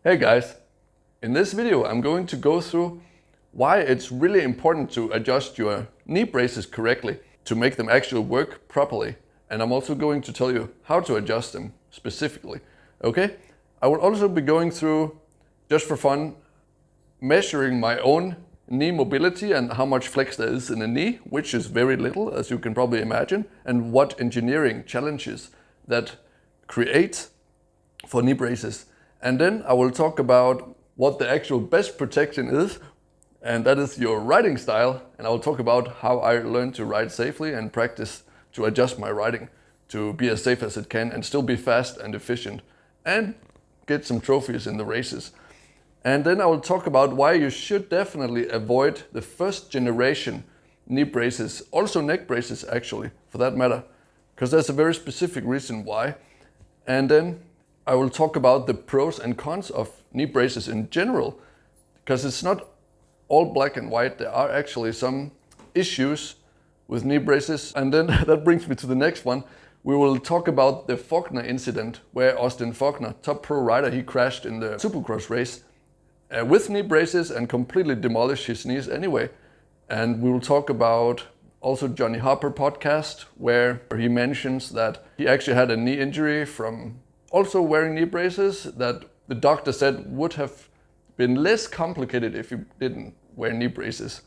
Hey guys, in this video I'm going to go through why it's really important to adjust your knee braces correctly to make them actually work properly. And I'm also going to tell you how to adjust them specifically. Okay? I will also be going through, just for fun, measuring my own knee mobility and how much flex there is in the knee, which is very little, as you can probably imagine, and what engineering challenges that create for knee braces. And then I will talk about what the actual best protection is, and that is your riding style. And I will talk about how I learned to ride safely and practice to adjust my riding to be as safe as it can and still be fast and efficient and get some trophies in the races. And then I will talk about why you should definitely avoid the first generation knee braces, also neck braces actually, for that matter, because there's a very specific reason why. And then I will talk about the pros and cons of knee braces in general, because it's not all black and white. There are actually some issues with knee braces. And then that brings me to the next one. We will talk about the Faulkner incident where Austin Faulkner, top pro rider, he crashed in the Supercross race with knee braces and completely demolished his knees anyway. And we will talk about also Johnny Harper podcast, where he mentions that he actually had a knee injury from also wearing knee braces that the doctor said would have been less complicated if you didn't wear knee braces.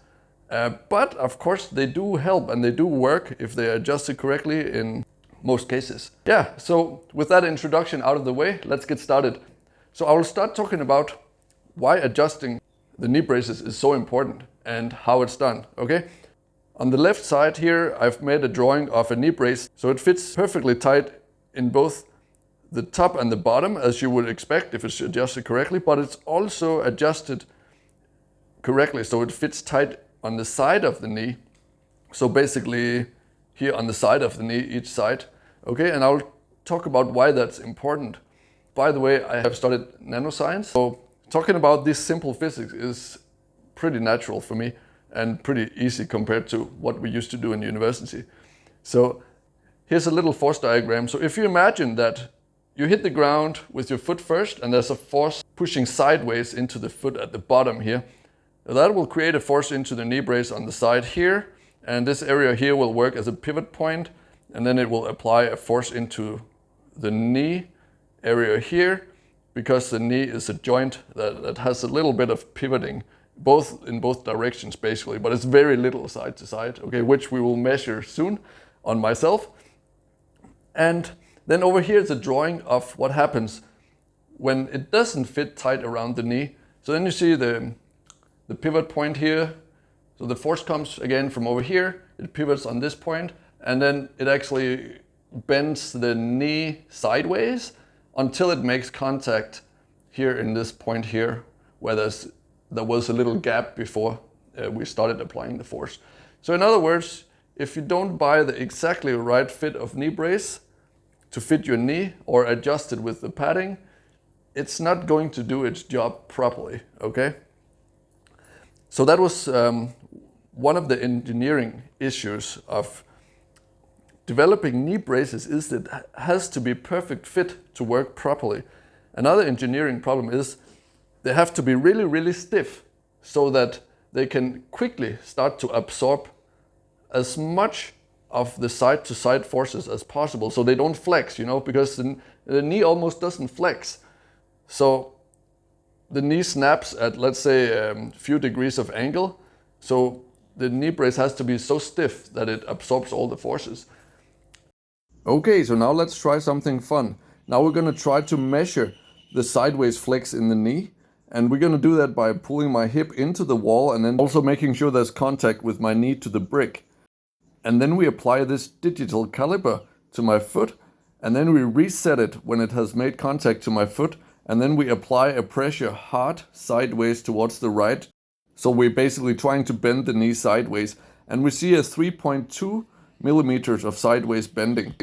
But of course they do help and they do work if they are adjusted correctly in most cases. Yeah, so with that introduction out of the way, let's get started. So I will start talking about why adjusting the knee braces is so important and how it's done, okay? On the left side here, I've made a drawing of a knee brace so it fits perfectly tight in both the top and the bottom, as you would expect if it's adjusted correctly, but it's also adjusted correctly so it fits tight on the side of the knee. So basically here on the side of the knee, each side. Okay, and I'll talk about why that's important. By the way, I have studied nanoscience, so talking about this simple physics is pretty natural for me and pretty easy compared to what we used to do in university. So here's a little force diagram. So if you imagine that you hit the ground with your foot first and there's a force pushing sideways into the foot at the bottom here, that will create a force into the knee brace on the side here, and this area here will work as a pivot point, and then it will apply a force into the knee area here, because the knee is a joint that has a little bit of pivoting in both directions basically, but it's very little side to side, okay, which we will measure soon on myself. And then over here is a drawing of what happens when it doesn't fit tight around the knee. So then you see the pivot point here. So the force comes again from over here, it pivots on this point, and then it actually bends the knee sideways until it makes contact here in this point here, where there was a little gap before we started applying the force. So in other words, if you don't buy the exactly right fit of knee brace to fit your knee or adjust it with the padding, it's not going to do its job properly, okay? So that was one of the engineering issues of developing knee braces, is that it has to be perfect fit to work properly. Another engineering problem is they have to be really, really stiff so that they can quickly start to absorb as much of the side-to-side forces as possible, so they don't flex, because the knee almost doesn't flex. So the knee snaps at, let's say, a few degrees of angle, so the knee brace has to be so stiff that it absorbs all the forces. Okay, so now let's try something fun. Now we're going to try to measure the sideways flex in the knee, and we're going to do that by pulling my hip into the wall and then also making sure there's contact with my knee to the brick. And then we apply this digital caliper to my foot, and then we reset it when it has made contact to my foot, and then we apply a pressure hard sideways towards the right. So we're basically trying to bend the knee sideways, and we see a 3.2 millimeters of sideways bending.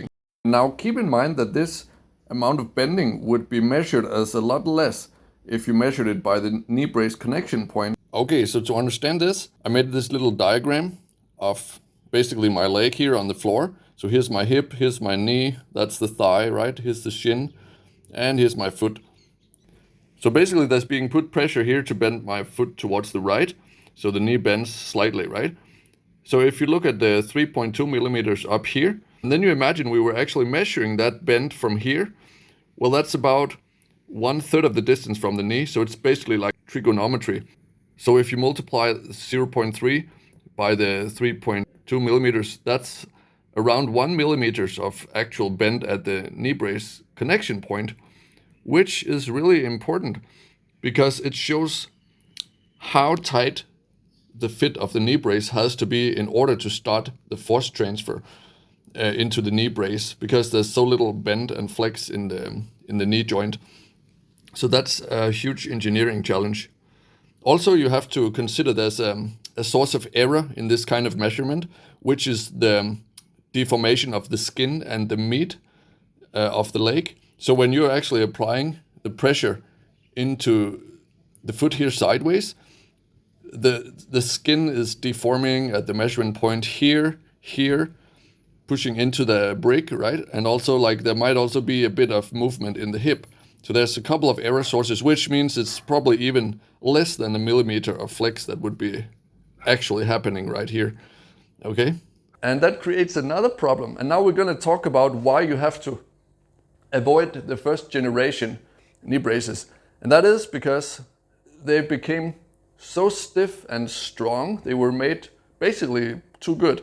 Now keep in mind that this amount of bending would be measured as a lot less if you measured it by the knee brace connection point. Okay, so to understand this, I made this little diagram of basically my leg here on the floor. So here's my hip, here's my knee, that's the thigh, right? Here's the shin, and here's my foot. So basically there's being put pressure here to bend my foot towards the right. So the knee bends slightly, right? So if you look at the 3.2 millimeters up here, and then you imagine we were actually measuring that bend from here. Well, that's about 1/3 of the distance from the knee. So it's basically like trigonometry. So if you multiply 0.3 by the 3.2 millimeters, that's around 1 millimeters of actual bend at the knee brace connection point, which is really important because it shows how tight the fit of the knee brace has to be in order to start the force transfer into the knee brace, because there's so little bend and flex in the knee joint. So that's a huge engineering challenge. Also, you have to consider there's a source of error in this kind of measurement, which is the deformation of the skin and the meat of the leg. So when you're actually applying the pressure into the foot here sideways, the skin is deforming at the measurement point here, pushing into the brick, right? And also like there might also be a bit of movement in the hip. So there's a couple of error sources, which means it's probably even less than a millimeter of flex that would be actually happening right here, okay? And that creates another problem. And now we're gonna talk about why you have to avoid the first generation knee braces. And that is because they became so stiff and strong, they were made basically too good.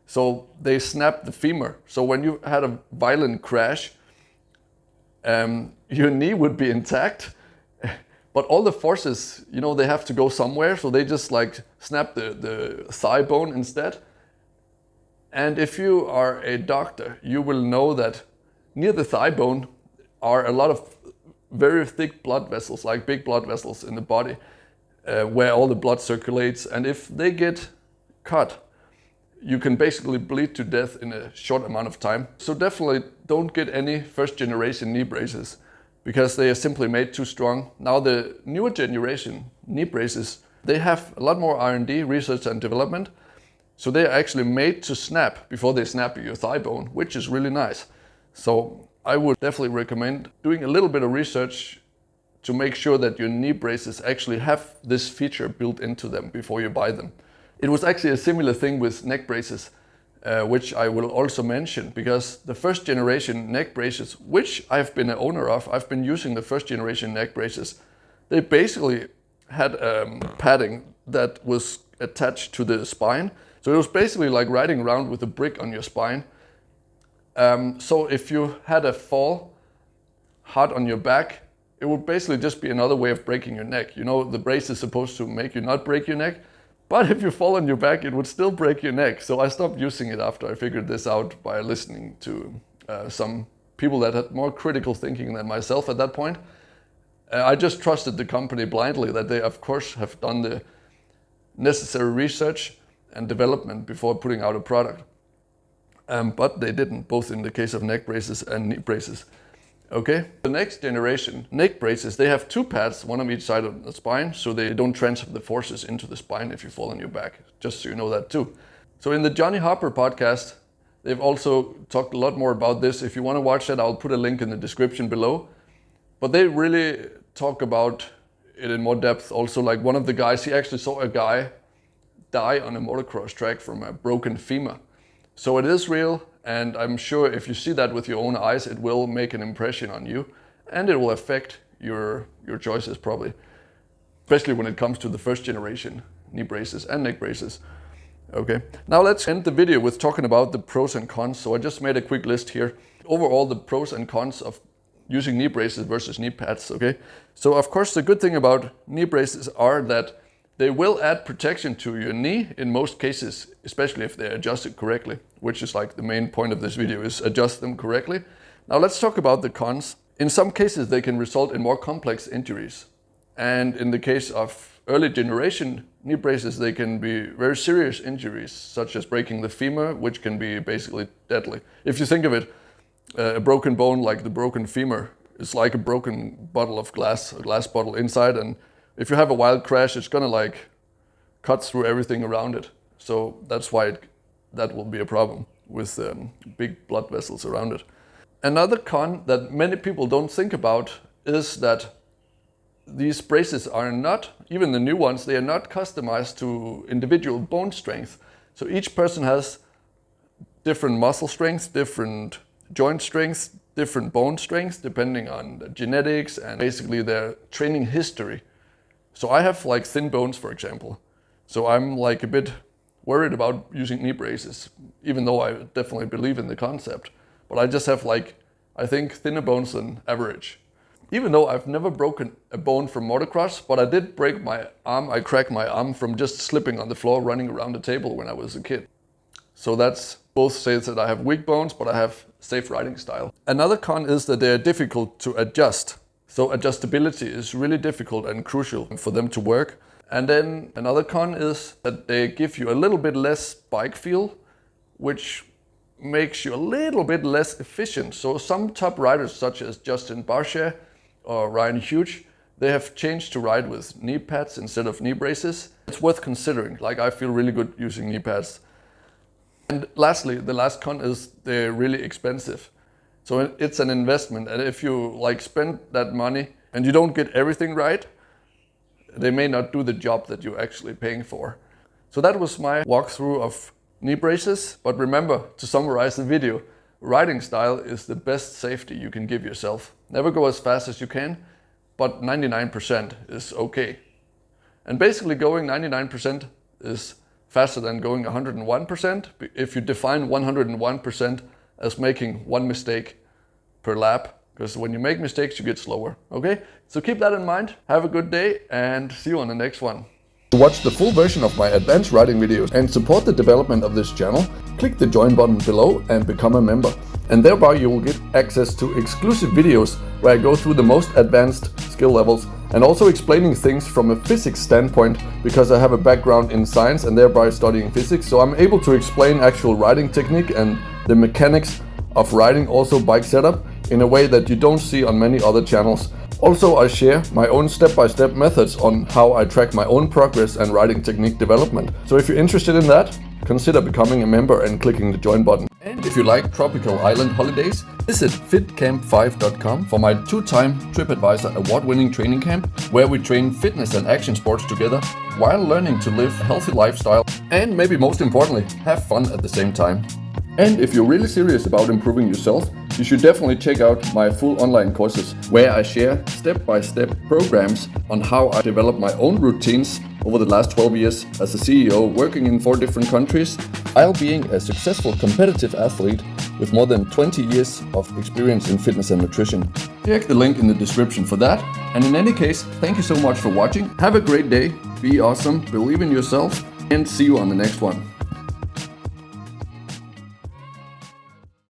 So they snapped the femur. So when you had a violent crash, your knee would be intact, but all the forces, you know, they have to go somewhere. So they just like snap the thigh bone instead. And if you are a doctor, you will know that near the thigh bone are a lot of very thick blood vessels, like big blood vessels in the body, where all the blood circulates. And if they get cut, you can basically bleed to death in a short amount of time. So definitely don't get any first generation knee braces because they are simply made too strong. Now the newer generation knee braces, they have a lot more R&D, research and development. So they are actually made to snap before they snap your thigh bone, which is really nice. So I would definitely recommend doing a little bit of research to make sure that your knee braces actually have this feature built into them before you buy them. It was actually a similar thing with neck braces, which I will also mention, because the first generation neck braces, which I've been an owner of, I've been using the first generation neck braces, they basically had padding that was attached to the spine. So it was basically like riding around with a brick on your spine. So if you had a fall hard on your back, it would basically just be another way of breaking your neck. You know, the brace is supposed to make you not break your neck, but if you fall on your back, it would still break your neck. So I stopped using it after I figured this out by listening to some people that had more critical thinking than myself at that point. I just trusted the company blindly that they, of course, have done the necessary research and development before putting out a product. But they didn't, both in the case of neck braces and knee braces. Okay, the next generation neck braces, they have two pads, one on each side of the spine, so they don't transfer the forces into the spine if you fall on your back, just so you know that too. So in the Johnny Hopper podcast, they've also talked a lot more about this. If you want to watch that, I'll put a link in the description below. But they really talk about it in more depth. Also, like one of the guys, he actually saw a guy die on a motocross track from a broken femur. So it is real. And I'm sure if you see that with your own eyes, it will make an impression on you and it will affect your choices probably, especially when it comes to the first generation knee braces and neck braces. Okay, now let's end the video with talking about the pros and cons. So I just made a quick list here. Overall, the pros and cons of using knee braces versus knee pads, okay? So of course, the good thing about knee braces are that they will add protection to your knee in most cases, especially if they're adjusted correctly, which is like the main point of this video, is adjust them correctly. Now let's talk about the cons. In some cases, they can result in more complex injuries. And in the case of early generation knee braces, they can be very serious injuries, such as breaking the femur, which can be basically deadly. If you think of it, a broken bone like the broken femur is like a broken bottle of glass, a glass bottle inside, and if you have a wild crash, it's gonna like cut through everything around it. So that's why that will be a problem with big blood vessels around it. Another con that many people don't think about is that these braces are not, even the new ones, they are not customized to individual bone strength. So each person has different muscle strengths, different joint strengths, different bone strengths, depending on the genetics and basically their training history. So I have like thin bones, for example. So I'm like a bit worried about using knee braces, even though I definitely believe in the concept. But I just have like, I think, thinner bones than average. Even though I've never broken a bone from motocross, but I did break my arm. I cracked my arm from just slipping on the floor running around the table when I was a kid. So that's both says that I have weak bones, but I have safe riding style. Another con is that they are difficult to adjust. So adjustability is really difficult and crucial for them to work. And then another con is that they give you a little bit less bike feel, which makes you a little bit less efficient. So some top riders such as Justin Barcia or Ryan Hughes, they have changed to ride with knee pads instead of knee braces. It's worth considering. Like, I feel really good using knee pads. And lastly, the last con is they're really expensive. So it's an investment, and if you like spend that money and you don't get everything right, they may not do the job that you're actually paying for. So that was my walkthrough of knee braces. But remember, to summarize the video, riding style is the best safety you can give yourself. Never go as fast as you can, but 99% is okay. And basically going 99% is faster than going 101% if you define 101% as making one mistake per lap, because when you make mistakes you get slower. Okay, so keep that in mind. Have a good day and see you on the next one. To watch the full version of my advanced riding videos and support the development of this channel, click the join button below and become a member. And thereby you will get access to exclusive videos where I go through the most advanced skill levels and also explaining things from a physics standpoint, because I have a background in science and thereby studying physics. So I'm able to explain actual riding technique and the mechanics of riding, also bike setup, in a way that you don't see on many other channels. Also, I share my own step-by-step methods on how I track my own progress and riding technique development. So if you're interested in that, consider becoming a member and clicking the join button. And if you like tropical island holidays, visit fitcamp5.com for my 2-time TripAdvisor award-winning training camp, where we train fitness and action sports together while learning to live a healthy lifestyle and, maybe most importantly, have fun at the same time. And if you're really serious about improving yourself, you should definitely check out my full online courses, where I share step-by-step programs on how I develop my own routines over the last 12 years as a CEO working in 4 different countries, while being a successful competitive athlete with more than 20 years of experience in fitness and nutrition. Check the link in the description for that. And in any case, thank you so much for watching. Have a great day, be awesome, believe in yourself, and see you on the next one.